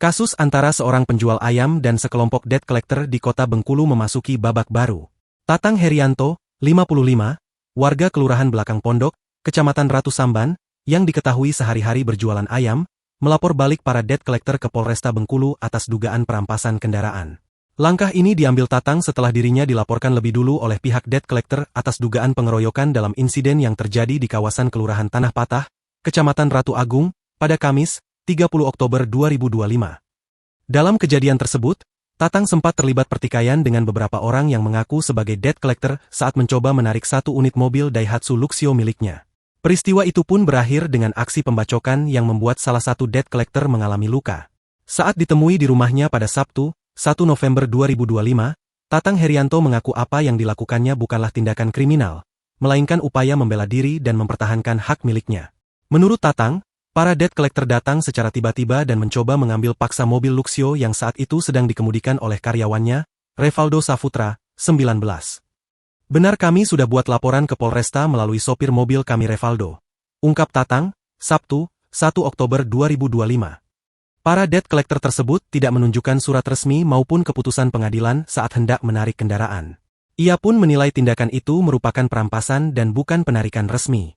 Kasus antara seorang penjual ayam dan sekelompok debt collector di kota Bengkulu memasuki babak baru. Tatang Herianto, 55, warga Kelurahan Belakang Pondok, Kecamatan Ratu Samban, yang diketahui sehari-hari berjualan ayam, melapor balik para debt collector ke Polresta Bengkulu atas dugaan perampasan kendaraan. Langkah ini diambil Tatang setelah dirinya dilaporkan lebih dulu oleh pihak debt collector atas dugaan pengeroyokan dalam insiden yang terjadi di kawasan Kelurahan Tanah Patah, Kecamatan Ratu Agung, pada Kamis, 30 Oktober 2025. Dalam kejadian tersebut, Tatang sempat terlibat pertikaian dengan beberapa orang yang mengaku sebagai debt collector saat mencoba menarik satu unit mobil Daihatsu Luxio miliknya. Peristiwa itu pun berakhir dengan aksi pembacokan yang membuat salah satu debt collector mengalami luka. Saat ditemui di rumahnya pada Sabtu, 1 November 2025, Tatang Herianto mengaku apa yang dilakukannya bukanlah tindakan kriminal, melainkan upaya membela diri dan mempertahankan hak miliknya. Menurut Tatang, para debt collector datang secara tiba-tiba dan mencoba mengambil paksa mobil Luxio yang saat itu sedang dikemudikan oleh karyawannya, Revaldo Saputra, 19. Benar, kami sudah buat laporan ke Polresta melalui sopir mobil kami Revaldo, ungkap Tatang, Sabtu, 1 Oktober 2025. Para debt collector tersebut tidak menunjukkan surat resmi maupun keputusan pengadilan saat hendak menarik kendaraan. Ia pun menilai tindakan itu merupakan perampasan dan bukan penarikan resmi.